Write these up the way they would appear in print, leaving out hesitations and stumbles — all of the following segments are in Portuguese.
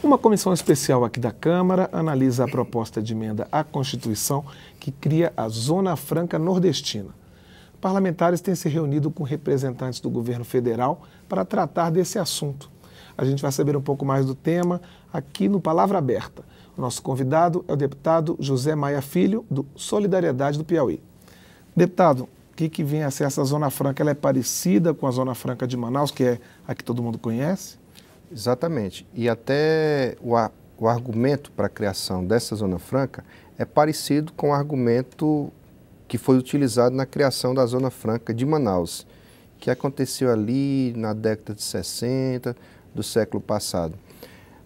Uma comissão especial aqui da Câmara analisa a proposta de emenda à Constituição que cria a Zona Franca Nordestina. Parlamentares têm se reunido com representantes do governo federal para tratar desse assunto. A gente vai saber um pouco mais do tema aqui no Palavra Aberta. O nosso convidado é o deputado José Maia Filho, do Solidariedade do Piauí. Deputado, o que vem a ser essa Zona Franca? Ela é parecida com a Zona Franca de Manaus, que é a que todo mundo conhece? Exatamente. E até o argumento para a criação dessa Zona Franca é parecido com o argumento que foi utilizado na criação da Zona Franca de Manaus, que aconteceu ali na década de 60 do século passado.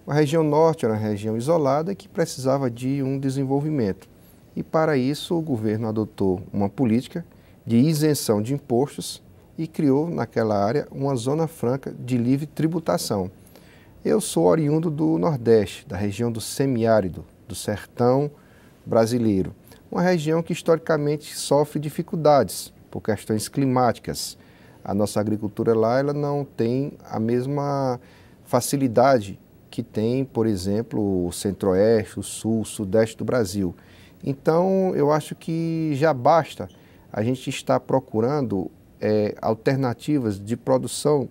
A região norte era uma região isolada que precisava de um desenvolvimento. E para isso o governo adotou uma política de isenção de impostos e criou naquela área uma Zona Franca de livre tributação. Eu sou oriundo do Nordeste, da região do semiárido, do sertão brasileiro. Uma região que historicamente sofre dificuldades por questões climáticas. A nossa agricultura lá ela não tem a mesma facilidade que tem, por exemplo, o centro-oeste, o sul, o sudeste do Brasil. Então, eu acho que já basta a gente estar procurando alternativas de produção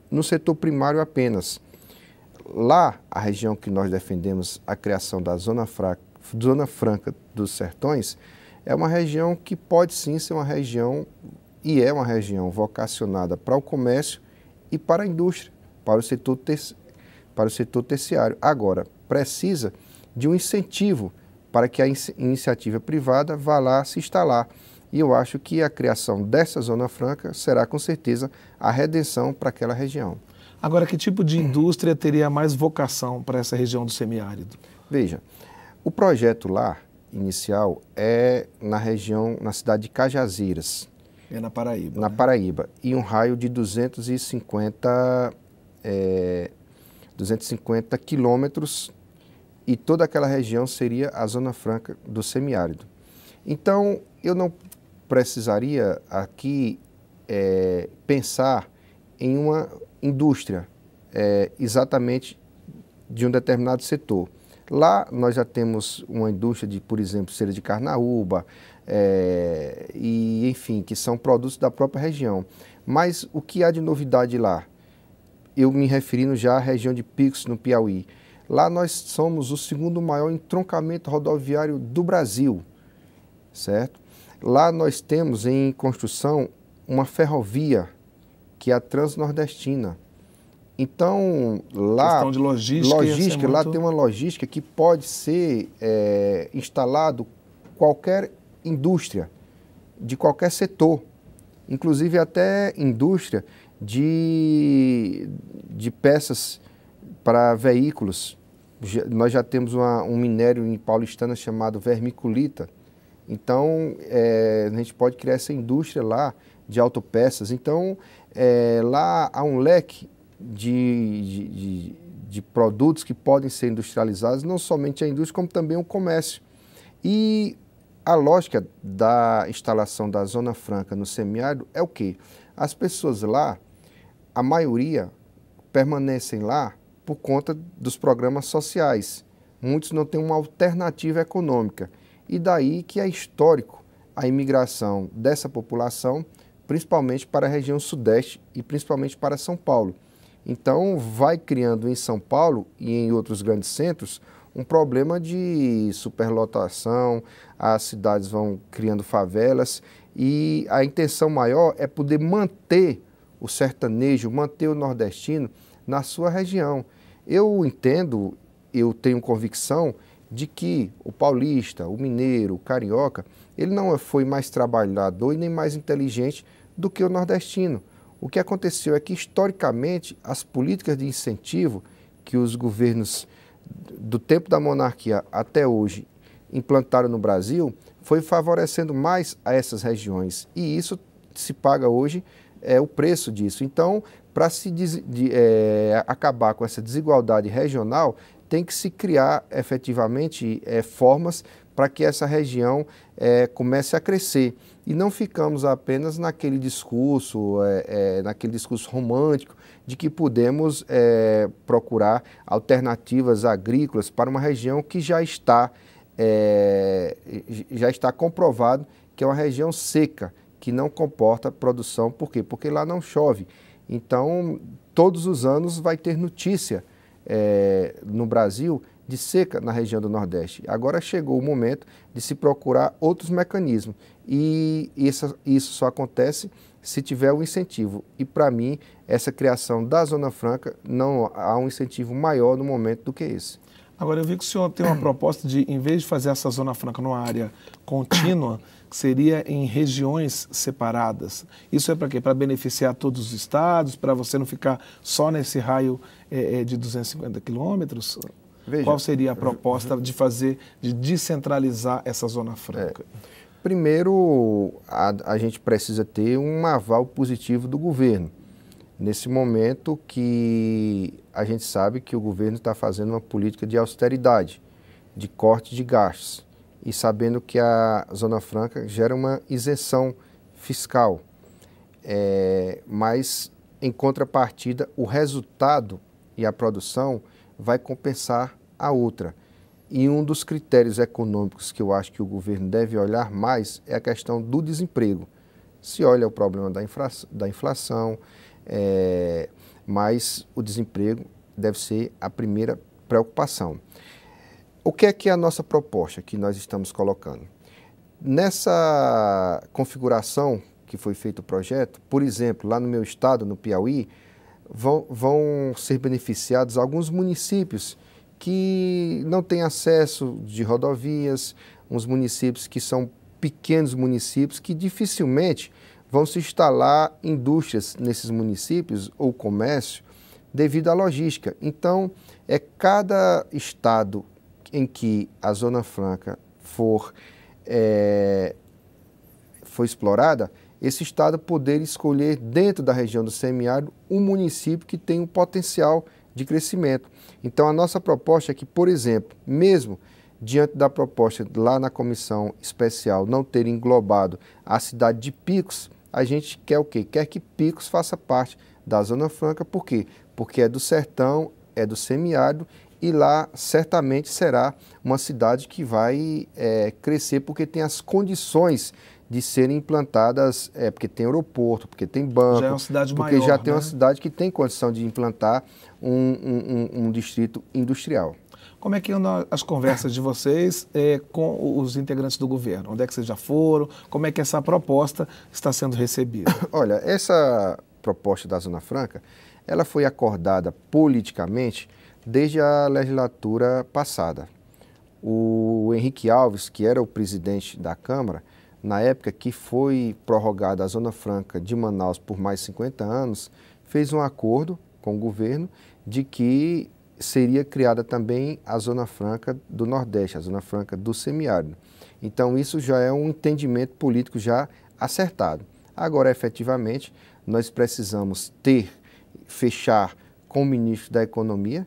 no setor primário apenas. Lá, a região que nós defendemos a criação da Zona Franca dos Sertões, é uma região que pode sim ser uma região, e é uma região vocacionada para o comércio e para a indústria, para o setor terciário. Agora, precisa de um incentivo para que a iniciativa privada vá lá se instalar. E eu acho que a criação dessa Zona Franca será com certeza a redenção para aquela região. Agora, que tipo de indústria teria mais vocação para essa região do semiárido? Veja, o projeto lá, inicial, é na região, na cidade de Cajazeiras. É na Paraíba. Na Paraíba, e um raio de 250 quilômetros, e toda aquela região seria a Zona Franca do semiárido. Então, eu não precisaria aqui pensar em uma indústria exatamente de um determinado setor. Lá nós já temos uma indústria de, por exemplo, cera de carnaúba, e enfim, que são produtos da própria região. Mas o que há de novidade lá? Eu me referindo já à região de Picos, no Piauí. Lá nós somos o segundo maior entroncamento rodoviário do Brasil, certo? Lá nós temos em construção uma ferrovia, que é a Transnordestina. Então, lá... Questão de logística lá tem uma logística que pode ser instalado qualquer indústria, de qualquer setor, inclusive até indústria de peças para veículos. Nós já temos um minério em Paulistana chamado vermiculita. Então, a gente pode criar essa indústria lá de autopeças. Então, lá há um leque de produtos que podem ser industrializados, não somente a indústria, como também o comércio. E a lógica da instalação da Zona Franca no semiárido é o quê? As pessoas lá, a maioria, permanecem lá por conta dos programas sociais. Muitos não têm uma alternativa econômica. E daí que é histórico a imigração dessa população, principalmente para a região sudeste e principalmente para São Paulo. Então, vai criando em São Paulo e em outros grandes centros um problema de superlotação, as cidades vão criando favelas e a intenção maior é poder manter o sertanejo, manter o nordestino na sua região. Eu entendo, eu tenho convicção de que o paulista, o mineiro, o carioca, ele não foi mais trabalhador e nem mais inteligente do que o nordestino. O que aconteceu é que, historicamente, as políticas de incentivo que os governos do tempo da monarquia até hoje implantaram no Brasil foi favorecendo mais a essas regiões. E isso se paga hoje o preço disso. Então, para se acabar com essa desigualdade regional, tem que se criar efetivamente formas para que essa região comece a crescer. E não ficamos apenas naquele discurso romântico de que podemos procurar alternativas agrícolas para uma região que já está comprovado que é uma região seca, que não comporta produção. Por quê? Porque lá não chove. Então, todos os anos vai ter notícia no Brasil de seca na região do Nordeste. Agora chegou o momento de se procurar outros mecanismos e isso só acontece se tiver um incentivo. E para mim, essa criação da Zona Franca, não há um incentivo maior no momento do que esse. Agora, eu vi que o senhor tem uma proposta de, em vez de fazer essa Zona Franca numa área contínua, que seria em regiões separadas. Isso é para quê? Para beneficiar todos os estados, para você não ficar só nesse raio de 250 quilômetros? Veja, qual seria a proposta de descentralizar essa Zona Franca? Primeiro, a gente precisa ter um aval positivo do governo. Nesse momento que a gente sabe que o governo está fazendo uma política de austeridade, de corte de gastos, e sabendo que a Zona Franca gera uma isenção fiscal. Mas, em contrapartida, o resultado e a produção vai compensar a outra. E um dos critérios econômicos que eu acho que o governo deve olhar mais é a questão do desemprego. Se olha o problema da inflação, mas o desemprego deve ser a primeira preocupação. O que é a nossa proposta que nós estamos colocando? Nessa configuração que foi feito o projeto, por exemplo, lá no meu estado, no Piauí, vão ser beneficiados alguns municípios que não têm acesso de rodovias, uns municípios que são pequenos municípios que dificilmente vão se instalar indústrias nesses municípios ou comércio devido à logística. Então, cada estado em que a Zona Franca for explorada, esse estado poder escolher dentro da região do semiárido um município que tem um potencial de crescimento. Então, a nossa proposta é que, por exemplo, mesmo diante da proposta lá na comissão especial não ter englobado a cidade de Picos, a gente quer o quê? Quer que Picos faça parte da Zona Franca. Por quê? Porque é do sertão, é do semiárido e lá certamente será uma cidade que vai crescer porque tem as condições de serem implantadas, porque tem aeroporto, porque tem banco, já é uma cidade porque maior, já tem né? uma cidade que tem condição de implantar um distrito industrial. Como é que andam as conversas de vocês com os integrantes do governo? Onde é que vocês já foram? Como é que essa proposta está sendo recebida? Olha, essa proposta da Zona Franca, ela foi acordada politicamente desde a legislatura passada. O Henrique Alves, que era o presidente da Câmara, na época que foi prorrogada a Zona Franca de Manaus por mais 50 anos, fez um acordo com o governo de que seria criada também a Zona Franca do Nordeste, a Zona Franca do semiárido. Então, isso já é um entendimento político já acertado. Agora, efetivamente, nós precisamos fechar com o ministro da Economia,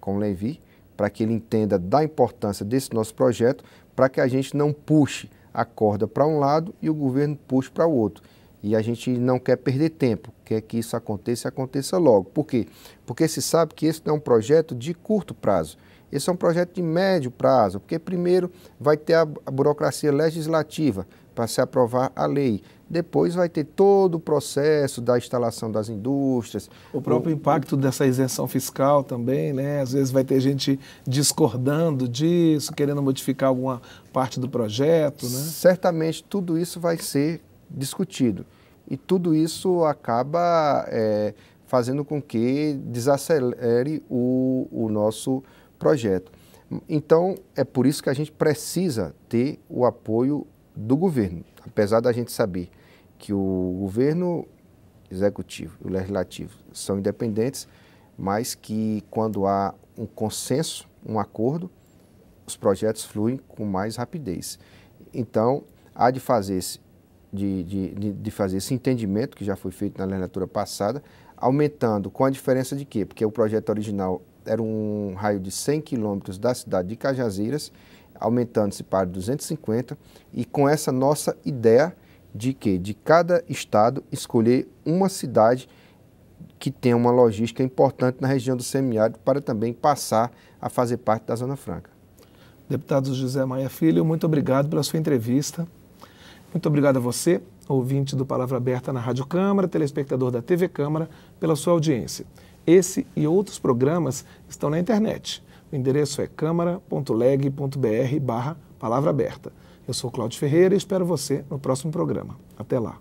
com o Levi, para que ele entenda da importância desse nosso projeto, para que a gente não puxe a corda para um lado e o governo puxe para o outro. E a gente não quer perder tempo, quer que isso aconteça e aconteça logo. Por quê? Porque se sabe que esse não é um projeto de curto prazo. Esse é um projeto de médio prazo, porque primeiro vai ter a burocracia legislativa para se aprovar a lei. Depois vai ter todo o processo da instalação das indústrias. O próprio impacto dessa isenção fiscal também, né? Às vezes vai ter gente discordando disso, querendo modificar alguma parte do projeto, né? Certamente tudo isso vai ser discutido. E tudo isso acaba fazendo com que desacelere o nosso projeto. Então, é por isso que a gente precisa ter o apoio do governo. Apesar da gente saber que o governo executivo e o legislativo são independentes, mas que quando há um consenso, um acordo, os projetos fluem com mais rapidez. Então, há de fazer esse entendimento que já foi feito na legislatura passada, aumentando com a diferença de quê? Porque o projeto original era um raio de 100 quilômetros da cidade de Cajazeiras, aumentando-se para 250, e com essa nossa ideia de que de cada estado escolher uma cidade que tenha uma logística importante na região do semiárido para também passar a fazer parte da Zona Franca. Deputado José Maia Filho, muito obrigado pela sua entrevista. Muito obrigado a você, ouvinte do Palavra Aberta na Rádio Câmara, telespectador da TV Câmara, pela sua audiência. Esse e outros programas estão na internet. O endereço é câmara.leg.br/palavra aberta. Eu sou Cláudio Ferreira e espero você no próximo programa. Até lá.